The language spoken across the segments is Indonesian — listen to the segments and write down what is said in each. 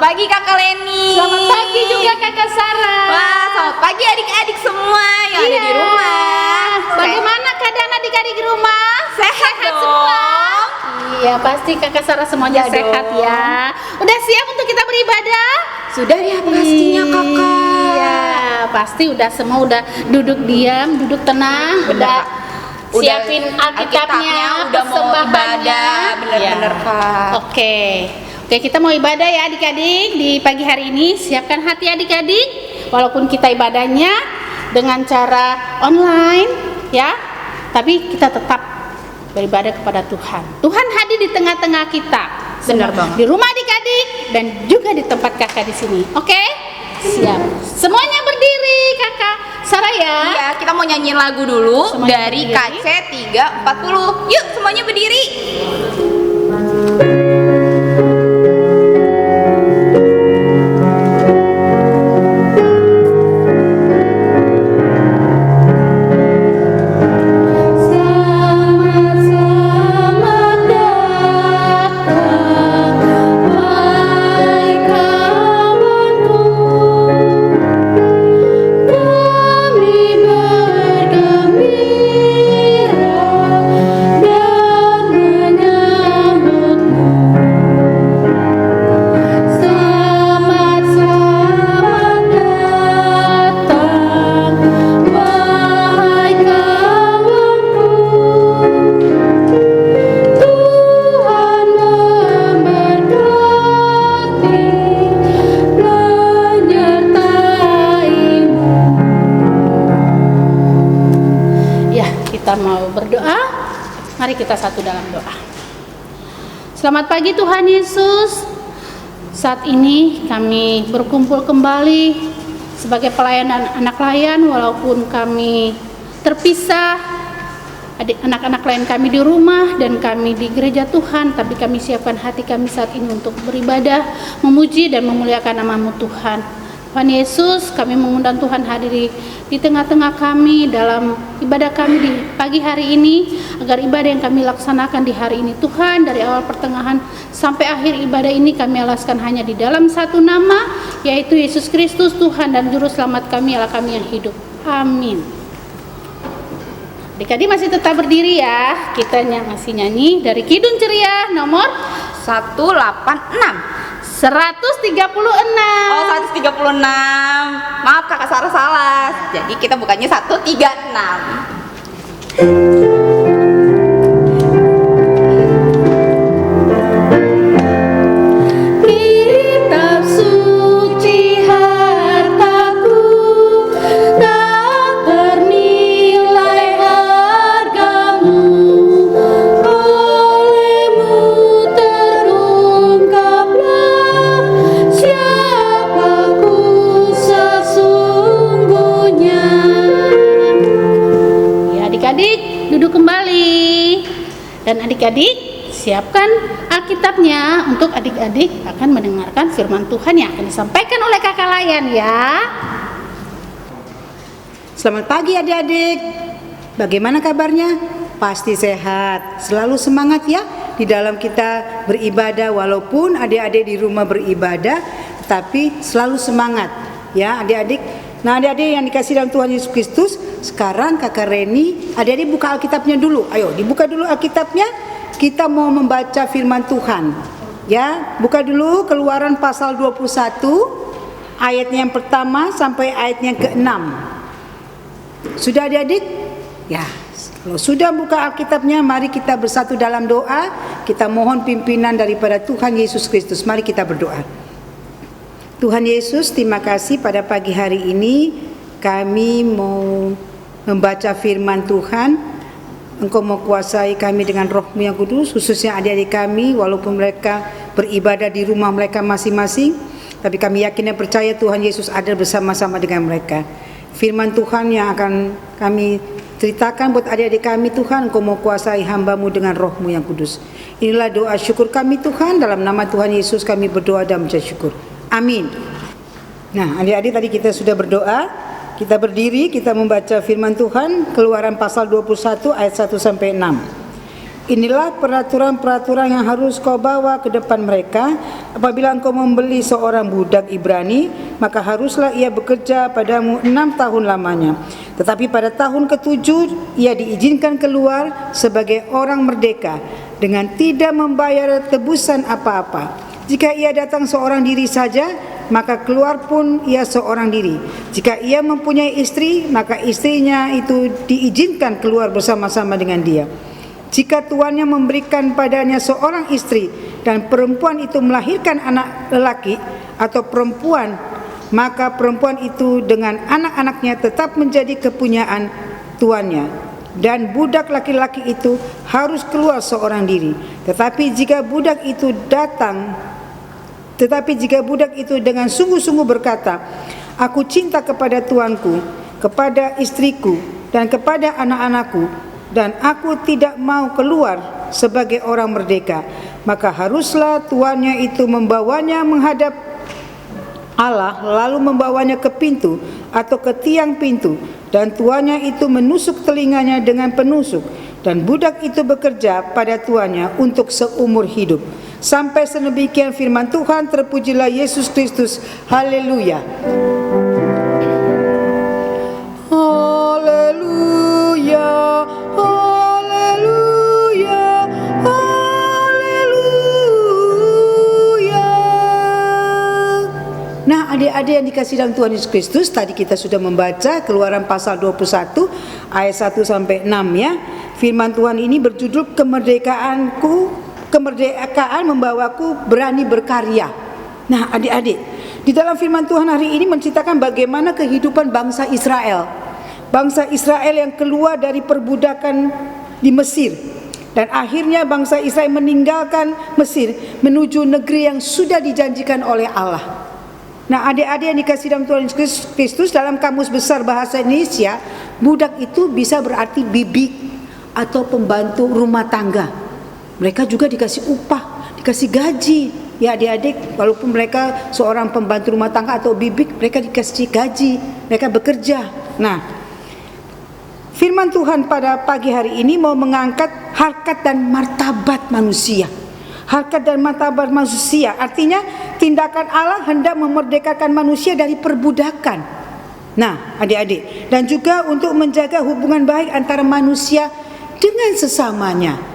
pagi Kakak Leni. Selamat pagi juga Kakak Sarah. Wah, selamat pagi adik-adik semua yang ada di rumah. Bagaimana keadaan adik-adik di rumah? Sehat dong. semua? Iya, pasti Kakak Sarah semuanya Ya sehat dong. ya. Udah siap untuk kita beribadah? Sudah ya pastinya Kakak. Iya, pasti udah semua udah duduk diam, duduk tenang, Bener, udah siapin Alkitabnya, udah mau persembahannya. ibadah, bener-bener Ya. Kak. Oke, kita mau ibadah ya adik-adik di pagi hari ini. Siapkan hati adik-adik, walaupun kita ibadahnya dengan cara online ya, tapi kita tetap beribadah kepada Tuhan. Tuhan hadir di tengah-tengah kita. Benar banget. Di rumah adik-adik dan juga di tempat kakak di sini. Oke? Siap. Semuanya berdiri kakak. Sarah ya. Iya, kita mau nyanyiin lagu dulu Semuanya dari berdiri. KC 340. Yuk, semuanya berdiri. Selamat datang, wahai kawanku. Kami bergembira dan menyambutmu. Selamat datang, wahai kawanku. Tuhan memberkati, menyertaimu. Ya, kita mau berdoa. Mari kita satu dalam doa. Selamat pagi Tuhan Yesus. Saat ini kami berkumpul kembali sebagai pelayanan anak layan, walaupun kami terpisah, anak-anak lain kami di rumah dan kami di gereja Tuhan, tapi kami siapkan hati kami saat ini untuk beribadah, memuji dan memuliakan nama-Mu Tuhan. Tuhan Yesus, kami mengundang Tuhan hadir di tengah-tengah kami dalam ibadah kami di pagi hari ini, agar ibadah yang kami laksanakan di hari ini Tuhan, dari awal pertengahan sampai akhir ibadah ini kami alaskan hanya di dalam satu nama, yaitu Yesus Kristus Tuhan dan Juru Selamat kami, Allah kami yang hidup. Amin. Adik-adik masih tetap berdiri ya. Kita masih nyanyi dari Kidung Ceria nomor 186. 136. Oh, 136. Maaf Kakak Sarah salah. Jadi kita bukannya 136. Kitab suci hartaku, tak ternilai hargamu. Olehmu terungkaplah siapaku sesungguhnya. Ya adik-adik, duduk kembali. Dan adik-adik, siapkan Alkitabnya untuk adik-adik akan mendengarkan firman Tuhan yang akan disampaikan oleh kakak layan ya. Selamat pagi adik-adik. Bagaimana kabarnya? Pasti sehat. Selalu semangat ya di dalam kita beribadah, walaupun adik-adik di rumah beribadah, tapi selalu semangat ya adik-adik. Nah adik-adik yang dikasih dalam Tuhan Yesus Kristus, sekarang kakak Reni, adik-adik buka Alkitabnya dulu. Ayo dibuka dulu Alkitabnya. Kita mau membaca firman Tuhan. Ya, buka dulu Keluaran pasal 21 ayatnya yang pertama sampai ayatnya ke-6. Sudah adik-adik? Ya, kalau sudah buka Alkitabnya, mari kita bersatu dalam doa. Kita mohon pimpinan daripada Tuhan Yesus Kristus. Mari kita berdoa. Tuhan Yesus, terima kasih pada pagi hari ini kami mau membaca firman Tuhan. Engkau menguasai kami dengan Roh-Mu yang kudus, khususnya adik-adik kami, walaupun mereka beribadah di rumah mereka masing-masing, tapi kami yakin dan percaya Tuhan Yesus ada bersama-sama dengan mereka. Firman Tuhan yang akan kami ceritakan buat adik-adik kami, Tuhan, Engkau menguasai hamba-Mu dengan Roh-Mu yang kudus. Inilah doa syukur kami Tuhan, dalam nama Tuhan Yesus kami berdoa dan mengucap syukur. Amin. Nah adik-adik tadi kita sudah berdoa. Kita berdiri, kita membaca firman Tuhan, Keluaran pasal 21 ayat 1 sampai 6. Inilah peraturan-peraturan yang harus kau bawa ke depan mereka. Apabila engkau membeli seorang budak Ibrani, maka haruslah ia bekerja padamu 6 tahun lamanya. Tetapi pada tahun ke-7 ia diizinkan keluar sebagai orang merdeka dengan tidak membayar tebusan apa-apa. Jika ia datang seorang diri saja, maka keluar pun ia seorang diri. Jika ia mempunyai istri, maka istrinya itu diizinkan keluar bersama-sama dengan dia. Jika tuannya memberikan padanya seorang istri dan perempuan itu melahirkan anak lelaki atau perempuan, maka perempuan itu dengan anak-anaknya tetap menjadi kepunyaan tuannya, dan budak laki-laki itu harus keluar seorang diri. Tetapi jika budak itu dengan sungguh-sungguh berkata, aku cinta kepada tuanku, kepada istriku, dan kepada anak-anakku, dan aku tidak mau keluar sebagai orang merdeka, maka haruslah tuannya itu membawanya menghadap Allah, lalu membawanya ke pintu atau ke tiang pintu, dan tuannya itu menusuk telinganya dengan penusuk, dan budak itu bekerja pada tuannya untuk seumur hidup. Sampai sedemikian firman Tuhan. Terpujilah Yesus Kristus. Haleluya. Haleluya. Haleluya. Haleluya. Nah, adik-adik yang dikasihi dalam Tuhan Yesus Kristus, tadi kita sudah membaca Keluaran pasal 21 ayat 1 sampai 6 ya. Firman Tuhan ini berjudul kemerdekaan membawaku berani berkarya. Nah, adik-adik, di dalam firman Tuhan hari ini menceritakan bagaimana kehidupan bangsa Israel. Bangsa Israel yang keluar dari perbudakan di Mesir, dan akhirnya bangsa Israel meninggalkan Mesir menuju negeri yang sudah dijanjikan oleh Allah. Nah, adik-adik yang dikasihi dalam Tuhan Yesus Kristus, dalam Kamus Besar Bahasa Indonesia, budak itu bisa berarti bibik atau pembantu rumah tangga. Mereka juga dikasih upah, dikasih gaji. Ya adik-adik, walaupun mereka seorang pembantu rumah tangga atau bibik, mereka dikasih gaji, mereka bekerja. Nah, firman Tuhan pada pagi hari ini mau mengangkat harkat dan martabat manusia. Harkat dan martabat manusia artinya tindakan Allah hendak memerdekakan manusia dari perbudakan. Nah, adik-adik, dan juga untuk menjaga hubungan baik antara manusia dengan sesamanya.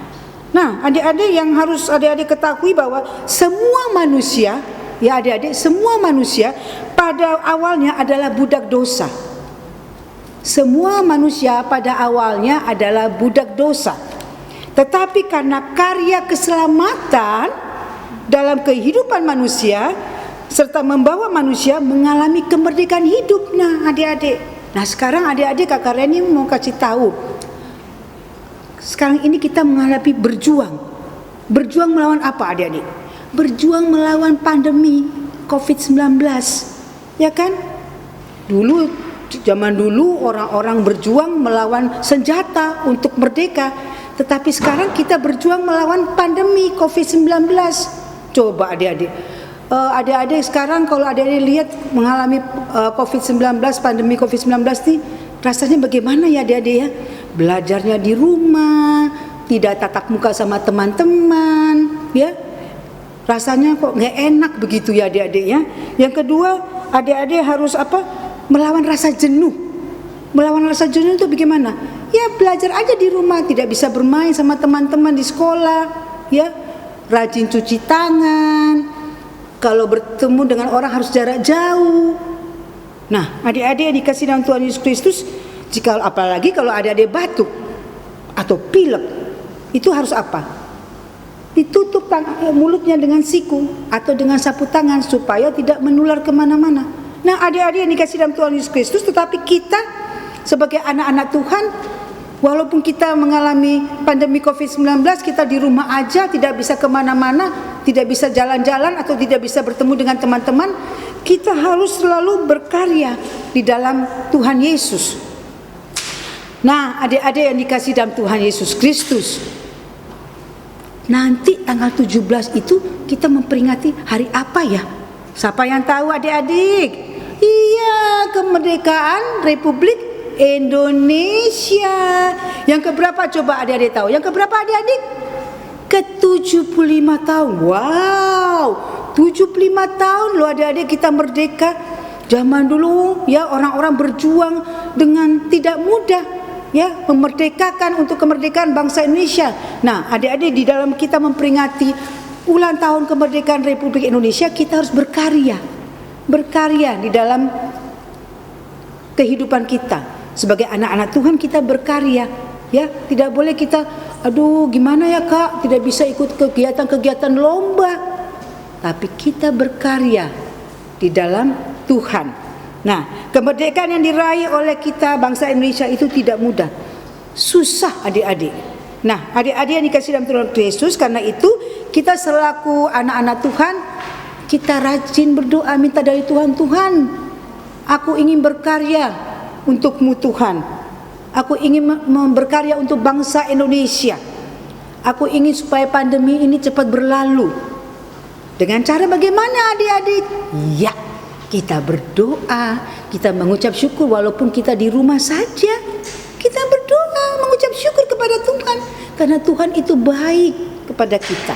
Nah, adik-adik yang harus adik-adik ketahui bahwa semua manusia, ya adik-adik, semua manusia pada awalnya adalah budak dosa. Semua manusia pada awalnya adalah budak dosa. Tetapi karena karya keselamatan dalam kehidupan manusia serta membawa manusia mengalami kemerdekaan hidup. Nah, adik-adik. Nah, sekarang adik-adik Kakak Reni mau kasih tahu. Sekarang ini kita menghadapi berjuang. Berjuang melawan apa, adik-adik? Berjuang melawan pandemi COVID-19. Ya kan? Zaman dulu orang-orang berjuang melawan senjata untuk merdeka. Tetapi sekarang kita berjuang melawan pandemi COVID-19. Coba adik-adik. Adik-adik sekarang kalau adik-adik lihat mengalami COVID-19, pandemi COVID-19 nih, rasanya bagaimana ya adik-adik ya? Belajarnya di rumah, tidak tatap muka sama teman-teman, ya. Rasanya kok nggak enak begitu ya adik-adik ya. Yang kedua, adik-adik harus apa? Melawan rasa jenuh. Melawan rasa jenuh itu bagaimana? Ya belajar aja di rumah, tidak bisa bermain sama teman-teman di sekolah, ya. Rajin cuci tangan. Kalau bertemu dengan orang harus jarak jauh. Nah, adik-adik yang dikasih dalam Tuhan Yesus Kristus, apalagi kalau adik-adik batuk atau pilek, itu harus apa? Ditutup mulutnya dengan siku atau dengan sapu tangan supaya tidak menular kemana-mana. Nah, adik-adik yang dikasih dalam Tuhan Yesus Kristus, tetapi kita sebagai anak-anak Tuhan, walaupun kita mengalami pandemi COVID-19, kita di rumah aja, tidak bisa kemana-mana, tidak bisa jalan-jalan atau tidak bisa bertemu dengan teman-teman, kita harus selalu berkarya di dalam Tuhan Yesus. Nah, adik-adik yang dikasih dalam Tuhan Yesus Kristus, nanti tanggal 17 itu kita memperingati hari apa ya? Siapa yang tahu adik-adik? Iya, kemerdekaan Republik Indonesia. Yang keberapa coba adik-adik tahu? Yang keberapa adik-adik? Ke-75 tahun. Wow, 75 tahun loh adik-adik kita merdeka. Zaman dulu ya orang-orang berjuang dengan tidak mudah ya memerdekakan untuk kemerdekaan bangsa Indonesia. Nah, adik-adik di dalam kita memperingati ulang tahun kemerdekaan Republik Indonesia, kita harus berkarya. Berkarya di dalam kehidupan kita. Sebagai anak-anak Tuhan kita berkarya. Ya, tidak boleh kita aduh gimana ya Kak, tidak bisa ikut kegiatan-kegiatan lomba. Tapi kita berkarya di dalam Tuhan. Nah, kemerdekaan yang diraih oleh kita bangsa Indonesia itu tidak mudah. Susah adik-adik. Nah, adik-adik yang dikasih dalam Tuhan Yesus, karena itu kita selaku anak-anak Tuhan, kita rajin berdoa minta dari Tuhan, Tuhan, aku ingin berkarya untuk-Mu Tuhan. Aku ingin berkarya untuk bangsa Indonesia. Aku ingin supaya pandemi ini cepat berlalu. Dengan cara bagaimana adik-adik? Ya, kita berdoa, kita mengucap syukur walaupun kita di rumah saja. Kita berdoa, mengucap syukur kepada Tuhan karena Tuhan itu baik kepada kita.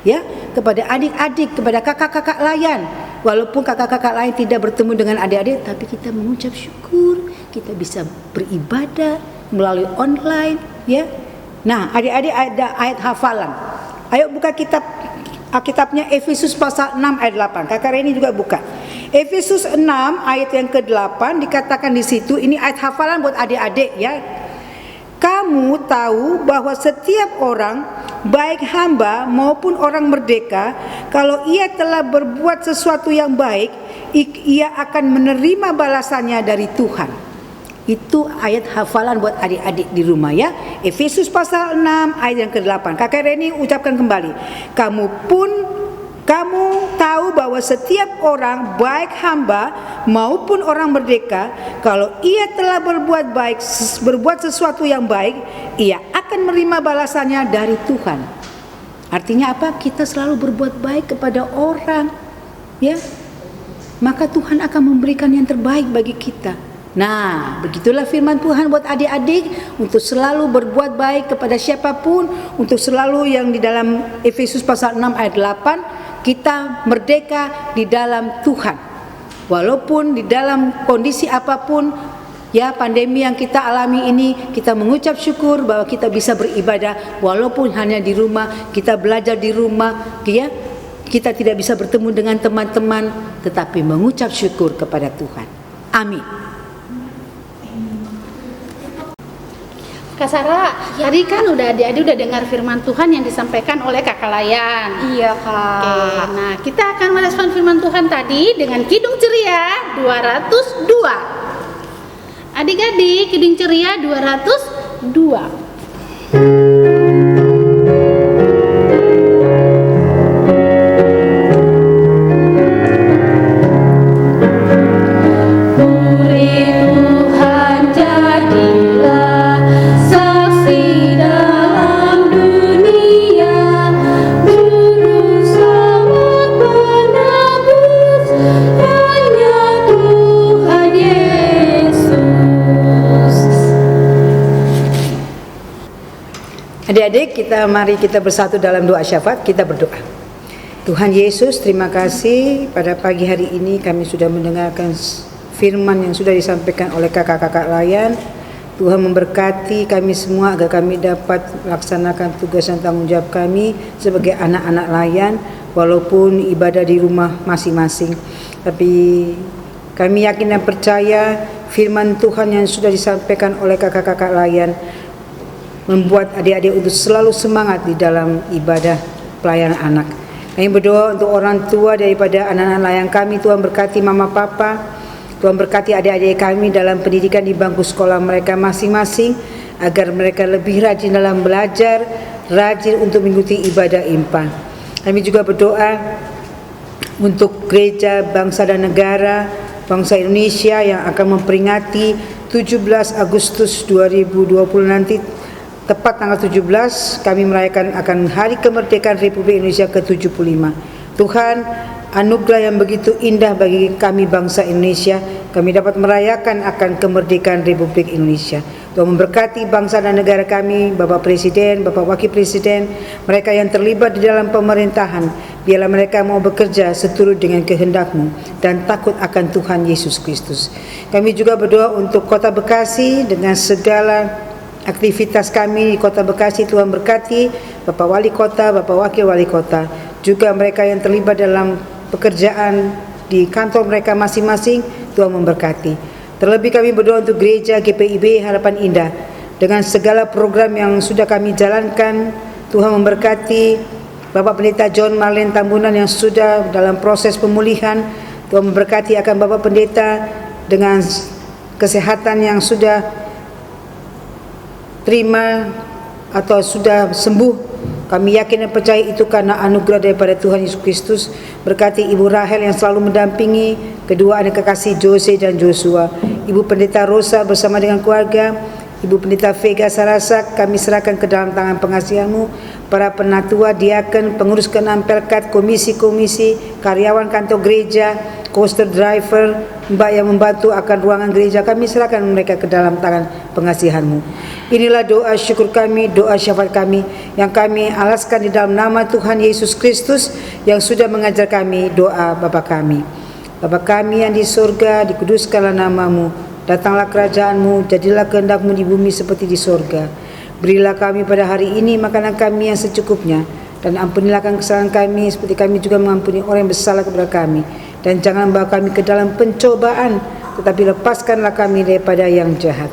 Ya, kepada adik-adik, kepada kakak-kakak layan. Walaupun kakak-kakak lain tidak bertemu dengan adik-adik, tapi kita mengucap syukur, kita bisa beribadah melalui online, ya. Nah, adik-adik ada ayat hafalan. Ayo buka kitabnya Efesus pasal 6 ayat 8. Kakak Reni juga buka. Efesus 6 ayat yang ke-8 dikatakan di situ, ini ayat hafalan buat adik-adik ya. Kamu tahu bahwa setiap orang, baik hamba maupun orang merdeka, kalau ia telah berbuat sesuatu yang baik, ia akan menerima balasannya dari Tuhan. Itu ayat hafalan buat adik-adik di rumah ya. Efesus pasal 6 ayat yang ke-8. Kakak Reni ucapkan kembali. Kamu tahu bahwa setiap orang, baik hamba maupun orang merdeka, kalau ia telah berbuat sesuatu yang baik, ia akan menerima balasannya dari Tuhan. Artinya apa? Kita selalu berbuat baik kepada orang, ya. Maka Tuhan akan memberikan yang terbaik bagi kita. Nah, begitulah firman Tuhan buat adik-adik, untuk selalu berbuat baik kepada siapapun, untuk selalu yang di dalam Efesus pasal 6 ayat 8, kita merdeka di dalam Tuhan. Walaupun di dalam kondisi apapun, ya pandemi yang kita alami ini, kita mengucap syukur bahwa kita bisa beribadah walaupun hanya di rumah, kita belajar di rumah, ya. Kita tidak bisa bertemu dengan teman-teman, tetapi mengucap syukur kepada Tuhan. Amin. Kak Sarah, tadi kan adik-adik udah dengar firman Tuhan yang disampaikan oleh Kakak Layan. Iya Kak. Oke, nah kita akan merespon firman Tuhan tadi dengan Kidung Ceria 202. Adik-adik, Kidung Ceria 202. Adik-adik, mari kita bersatu dalam doa syafaat, kita berdoa. Tuhan Yesus, terima kasih pada pagi hari ini kami sudah mendengarkan firman yang sudah disampaikan oleh kakak-kakak layan. Tuhan memberkati kami semua agar kami dapat melaksanakan tugas dan tanggung jawab kami sebagai anak-anak layan, walaupun ibadah di rumah masing-masing. Tapi kami yakin dan percaya firman Tuhan yang sudah disampaikan oleh kakak-kakak layan membuat adik-adik untuk selalu semangat di dalam ibadah pelayanan anak. Kami berdoa untuk orang tua daripada anak-anak layan kami. Tuhan berkati mama papa, Tuhan berkati adik-adik kami dalam pendidikan di bangku sekolah mereka masing-masing, agar mereka lebih rajin dalam belajar, rajin untuk mengikuti ibadah impan. Kami juga berdoa untuk gereja, bangsa dan negara, bangsa Indonesia yang akan memperingati 17 Agustus 2020 nanti. Tepat tanggal 17 kami merayakan akan Hari Kemerdekaan Republik Indonesia ke-75. Tuhan, anugerah yang begitu indah bagi kami bangsa Indonesia. Kami dapat merayakan akan kemerdekaan Republik Indonesia. Tuhan memberkati bangsa dan negara kami, Bapak Presiden, Bapak Wakil Presiden, mereka yang terlibat di dalam pemerintahan. Biarlah mereka mau bekerja seturut dengan kehendak-Mu dan takut akan Tuhan Yesus Kristus. Kami juga berdoa untuk Kota Bekasi dengan segala aktivitas kami di Kota Bekasi. Tuhan berkati Bapak Wali Kota, Bapak Wakil Wali Kota, juga mereka yang terlibat dalam pekerjaan di kantor mereka masing-masing. Tuhan memberkati. Terlebih kami berdoa untuk gereja GPIB Harapan Indah dengan segala program yang sudah kami jalankan. Tuhan memberkati Bapak Pendeta John Marlen Tambunan yang sudah dalam proses pemulihan. Tuhan memberkati akan Bapak Pendeta dengan kesehatan yang sudah terima atau sudah sembuh. Kami yakin dan percaya itu karena anugerah daripada Tuhan Yesus Kristus. Berkati Ibu Rahel yang selalu mendampingi kedua anak kekasih Jose dan Joshua, Ibu Pendeta Rosa bersama dengan keluarga, Ibu Pendeta Vega Sarasak, kami serahkan ke dalam tangan pengasihan-Mu. Para penatua, diaken, pengurus keenam Pelkat, komisi-komisi, karyawan kantor gereja, coaster driver, mbak yang membantu akan ruangan gereja, kami serahkan mereka ke dalam tangan pengasihan-Mu. Inilah doa syukur kami, doa syafaat kami yang kami alaskan di dalam nama Tuhan Yesus Kristus yang sudah mengajar kami doa Bapa kami. Bapa kami yang di surga, dikuduskanlah nama-Mu, datanglah kerajaan-Mu, jadilah kehendak-Mu di bumi seperti di surga. Berilah kami pada hari ini makanan kami yang secukupnya, dan ampunilah kesalahan kami seperti kami juga mengampuni orang yang bersalah kepada kami. Dan jangan bawa kami ke dalam pencobaan, tetapi lepaskanlah kami daripada yang jahat.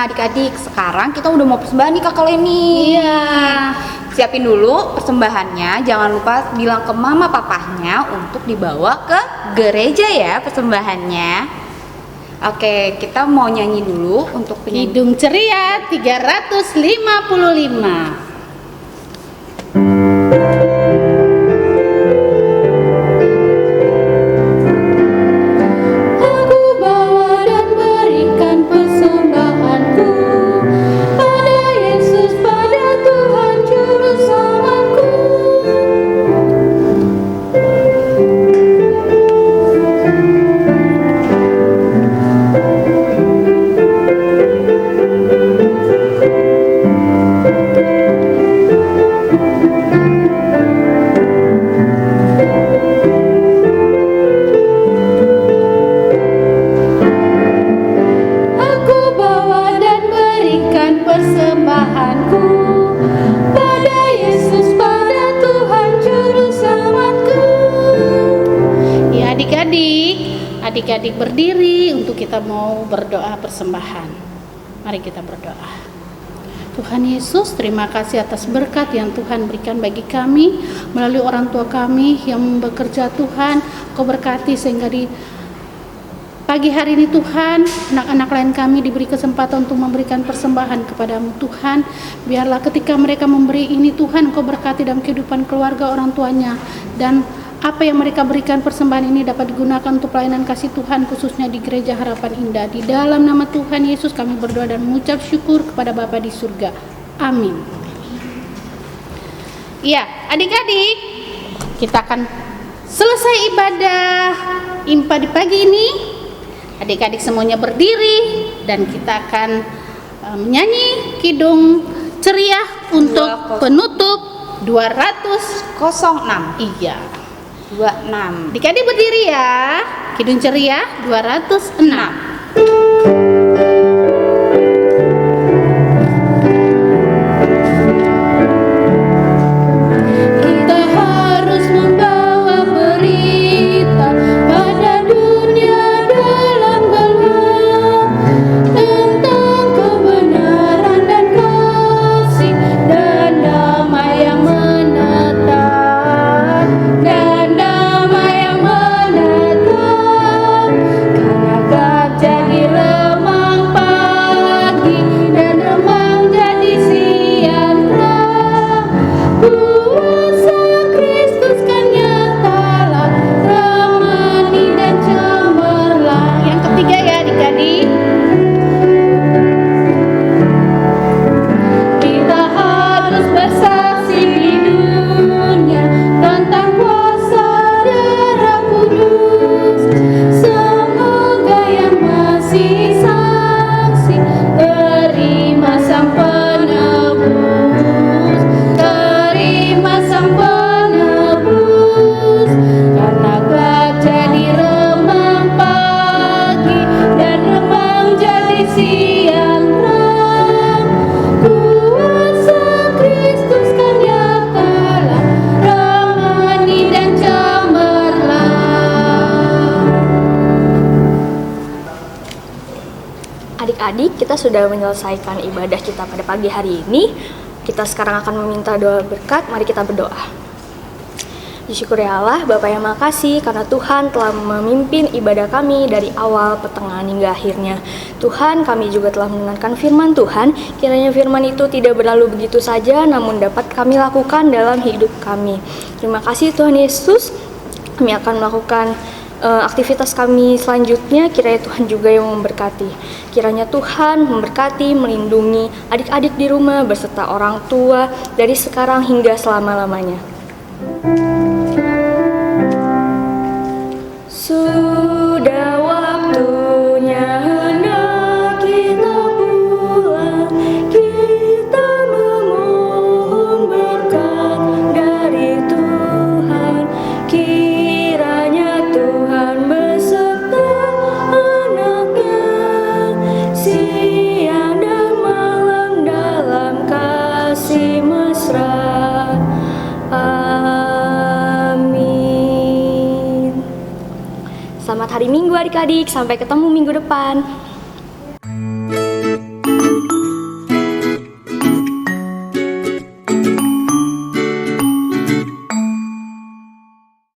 Adik-adik, sekarang kita udah mau persembahan nih Kakak Leni. Iya. Siapin dulu persembahannya, jangan lupa bilang ke mama papahnya untuk dibawa ke gereja ya persembahannya. Oke, kita mau nyanyi dulu untuk penyanyi. Hidung Ceria 355. Adik-adik berdiri untuk kita mau berdoa persembahan. Mari kita berdoa. Tuhan Yesus, terima kasih atas berkat yang Tuhan berikan bagi kami melalui orang tua kami yang bekerja. Tuhan, Kau berkati sehingga di pagi hari ini Tuhan, anak-anak lain kami diberi kesempatan untuk memberikan persembahan kepadamu Tuhan. Biarlah ketika mereka memberi ini Tuhan, Kau berkati dalam kehidupan keluarga orang tuanya, dan apa yang mereka berikan persembahan ini dapat digunakan untuk pelayanan kasih Tuhan, khususnya di Gereja Harapan Indah. Di dalam nama Tuhan Yesus kami berdoa dan mengucap syukur kepada Bapa di surga. Amin. Ya, adik-adik, kita akan selesai ibadah impa di pagi ini. Adik-adik semuanya berdiri dan kita akan menyanyi Kidung Ceria untuk penutup 206. Iya. 26. Adik-adik berdiri ya. Kidung Ceria 206. Kita harus membawa berita pada dunia dalam adik-adik, kita sudah menyelesaikan ibadah kita pada pagi hari ini. Kita sekarang akan meminta doa berkat, mari kita berdoa. Disyukuri Allah, Bapa yang makasih karena Tuhan telah memimpin ibadah kami dari awal, pertengahan, hingga akhirnya. Tuhan, kami juga telah mendengarkan firman Tuhan, kiranya firman itu tidak berlalu begitu saja, namun dapat kami lakukan dalam hidup kami. Terima kasih Tuhan Yesus, kami akan melakukan aktivitas kami selanjutnya, kiranya Tuhan juga yang memberkati. Kiranya Tuhan memberkati, melindungi adik-adik di rumah beserta orang tua dari sekarang hingga selama-lamanya. Sudah waktunya hendak kita pulang, kita memohon berkat dari Tuhan. Kiranya Tuhan beserta anaknya, siang dan malam dalam kasih mesra. Amin. Selamat hari Minggu adik-adik, sampai ketemu minggu depan.